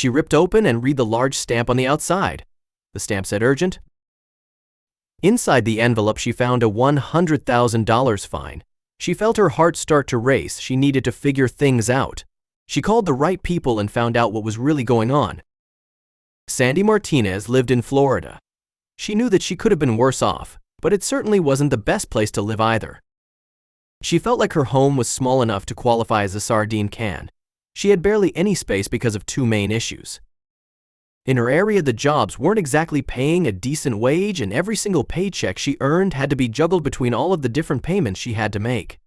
She ripped open and read the large stamp on the outside. The stamp said urgent. Inside the envelope, she found a $100,000 fine. She felt her heart start to race. She needed to figure things out. She called the right people and found out what was really going on. Sandy Martinez lived in Florida. She knew that she could have been worse off, but it certainly wasn't the best place to live either. She felt like her home was small enough to qualify as a sardine can. She had barely any space because of two main issues. In her area, the jobs weren't exactly paying a decent wage, and every single paycheck she earned had to be juggled between all of the different payments she had to make.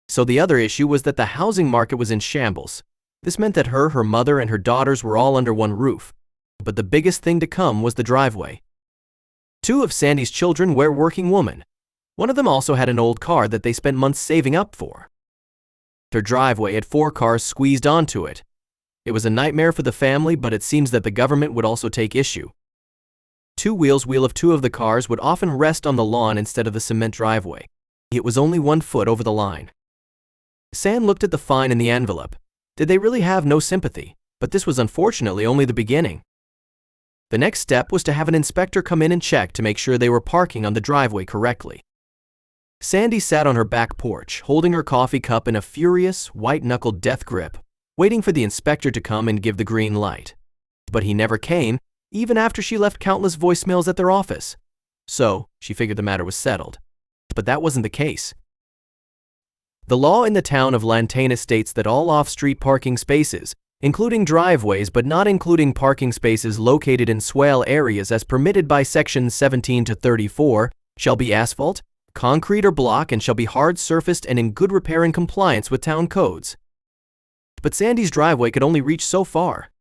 So the other issue was that the housing market was in shambles. This meant that her mother, and her daughters were all under one roof. But the biggest thing to come was the driveway. Two of Sandy's children were working women. One of them also had an old car that they spent months saving up for. Their driveway had 4 cars squeezed onto it. It was a nightmare for the family, but it seems that the government would also take issue. Wheel of 2 of the cars would often rest on the lawn instead of the cement driveway. It was only 1 foot over the line. San looked at the fine in the envelope. Did they really have no sympathy? But this was unfortunately only the beginning. The next step was to have an inspector come in and check to make sure they were parking on the driveway correctly. Sandy sat on her back porch, holding her coffee cup in a furious, white-knuckled death grip, waiting for the inspector to come and give the green light. But he never came, even after she left countless voicemails at their office. So, she figured the matter was settled. But that wasn't the case. The law in the town of Lantana states that all off-street parking spaces, including driveways but not including parking spaces located in swale areas as permitted by sections 17 to 34, shall be asphalt, concrete or block, and shall be hard surfaced and in good repair and compliance with town codes. But Sandy's driveway could only reach so far.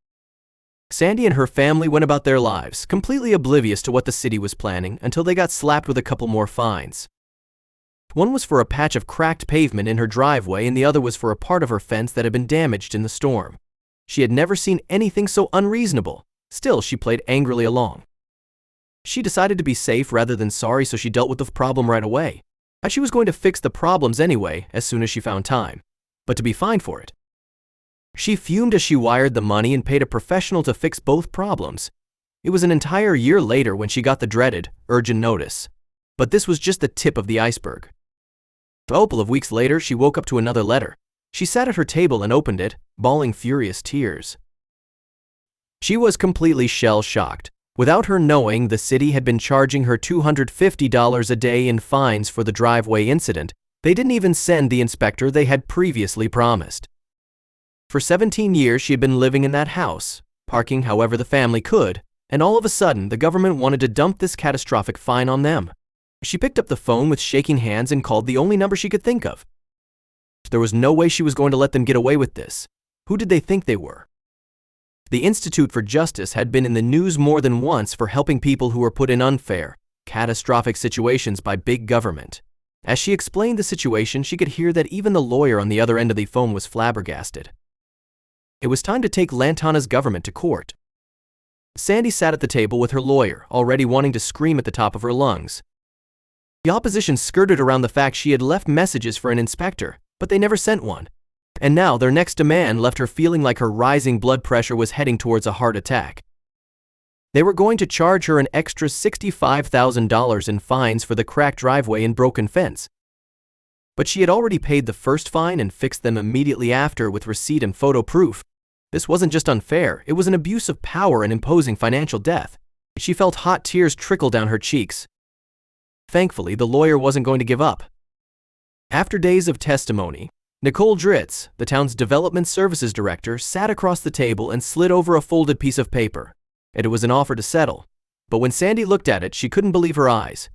Sandy and her family went about their lives, completely oblivious to what the city was planning, until they got slapped with a couple more fines. One was for a patch of cracked pavement in her driveway, and the other was for a part of her fence that had been damaged in the storm. She had never seen anything so unreasonable. Still, she played angrily along. She decided to be safe rather than sorry, so she dealt with the problem right away. She was going to fix the problems anyway as soon as she found time, but to be fined for it. She fumed as she wired the money and paid a professional to fix both problems. It was an entire year later when she got the dreaded, urgent notice. But this was just the tip of the iceberg. A couple of weeks later, she woke up to another letter. She sat at her table and opened it, bawling furious tears. She was completely shell-shocked. Without her knowing, the city had been charging her $250 a day in fines for the driveway incident. They didn't even send the inspector they had previously promised. For 17 years, she had been living in that house, parking however the family could, and all of a sudden, the government wanted to dump this catastrophic fine on them. She picked up the phone with shaking hands and called the only number she could think of. There was no way she was going to let them get away with this. Who did they think they were? The Institute for Justice had been in the news more than once for helping people who were put in unfair, catastrophic situations by big government. As she explained the situation, she could hear that even the lawyer on the other end of the phone was flabbergasted. It was time to take Lantana's government to court. Sandy sat at the table with her lawyer, already wanting to scream at the top of her lungs. The opposition skirted around the fact she had left messages for an inspector, but they never sent one. And now their next demand left her feeling like her rising blood pressure was heading towards a heart attack. They were going to charge her an extra $65,000 in fines for the cracked driveway and broken fence. But she had already paid the first fine and fixed them immediately after with receipt and photo proof. This wasn't just unfair, it was an abuse of power and imposing financial death. She felt hot tears trickle down her cheeks. Thankfully, the lawyer wasn't going to give up. After days of testimony, Nicole Dritz, the town's development services director, sat across the table and slid over a folded piece of paper. It was an offer to settle. But when Sandy looked at it, she couldn't believe her eyes.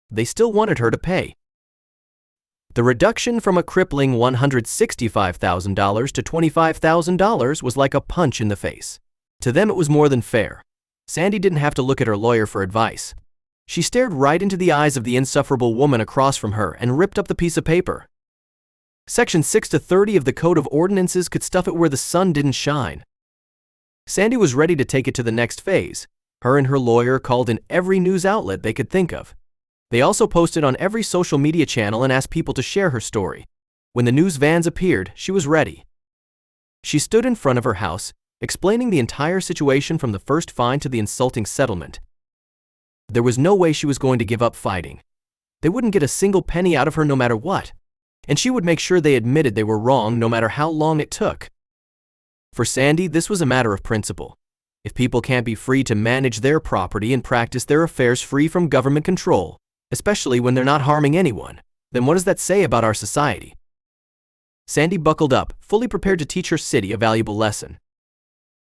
They still wanted her to pay. The reduction from a crippling $165,000 to $25,000 was like a punch in the face. To them, it was more than fair. Sandy didn't have to look at her lawyer for advice. She stared right into the eyes of the insufferable woman across from her and ripped up the piece of paper. Section 6 to 30 of the Code of Ordinances could stuff it where the sun didn't shine. Sandy was ready to take it to the next phase. Her and her lawyer called in every news outlet they could think of. They also posted on every social media channel and asked people to share her story. When the news vans appeared, she was ready. She stood in front of her house, explaining the entire situation from the first fine to the insulting settlement. There was no way she was going to give up fighting. They wouldn't get a single penny out of her no matter what, and she would make sure they admitted they were wrong no matter how long it took. For Sandy, this was a matter of principle. If people can't be free to manage their property and practice their affairs free from government control, especially when they're not harming anyone, then what does that say about our society? Sandy buckled up, fully prepared to teach her city a valuable lesson.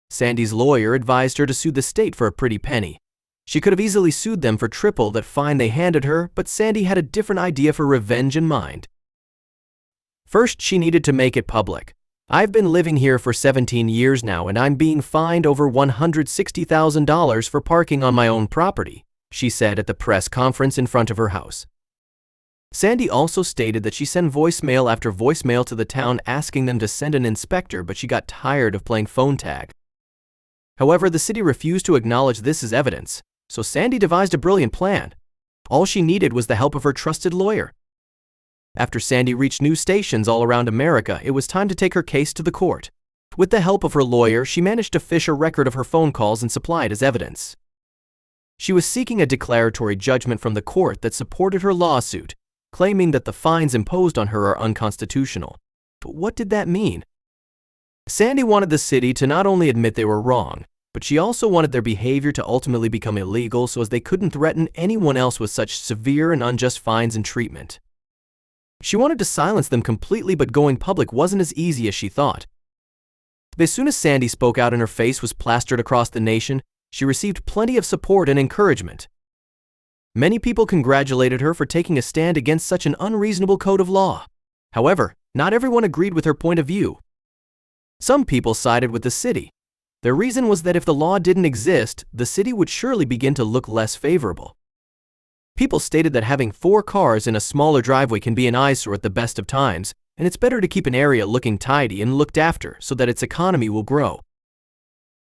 Sandy's lawyer advised her to sue the state for a pretty penny. She could have easily sued them for triple that fine they handed her, but Sandy had a different idea for revenge in mind. First, she needed to make it public. I've been living here for 17 years now and I'm being fined over $160,000 for parking on my own property, she said at the press conference in front of her house. Sandy also stated that she sent voicemail after voicemail to the town asking them to send an inspector, but she got tired of playing phone tag. However, the city refused to acknowledge this as evidence, so Sandy devised a brilliant plan. All she needed was the help of her trusted lawyer. After Sandy reached news stations all around America, it was time to take her case to the court. With the help of her lawyer, she managed to fish a record of her phone calls and supply it as evidence. She was seeking a declaratory judgment from the court that supported her lawsuit, claiming that the fines imposed on her are unconstitutional. But what did that mean? Sandy wanted the city to not only admit they were wrong, but she also wanted their behavior to ultimately become illegal so as they couldn't threaten anyone else with such severe and unjust fines and treatment. She wanted to silence them completely, but going public wasn't as easy as she thought. As soon as Sandy spoke out and her face was plastered across the nation, she received plenty of support and encouragement. Many people congratulated her for taking a stand against such an unreasonable code of law. However, not everyone agreed with her point of view. Some people sided with the city. Their reason was that if the law didn't exist, the city would surely begin to look less favorable. People stated that having 4 cars in a smaller driveway can be an eyesore at the best of times, and it's better to keep an area looking tidy and looked after so that its economy will grow.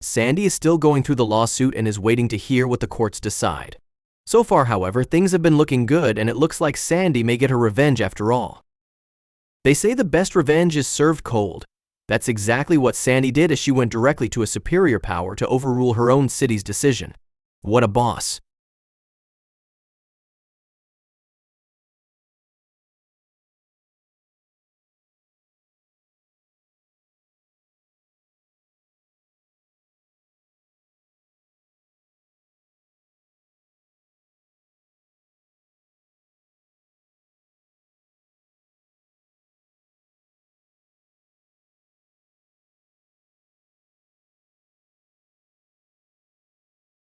Sandy is still going through the lawsuit and is waiting to hear what the courts decide. So far, however, things have been looking good and it looks like Sandy may get her revenge after all. They say the best revenge is served cold. That's exactly what Sandy did as she went directly to a superior power to overrule her own city's decision. What a boss!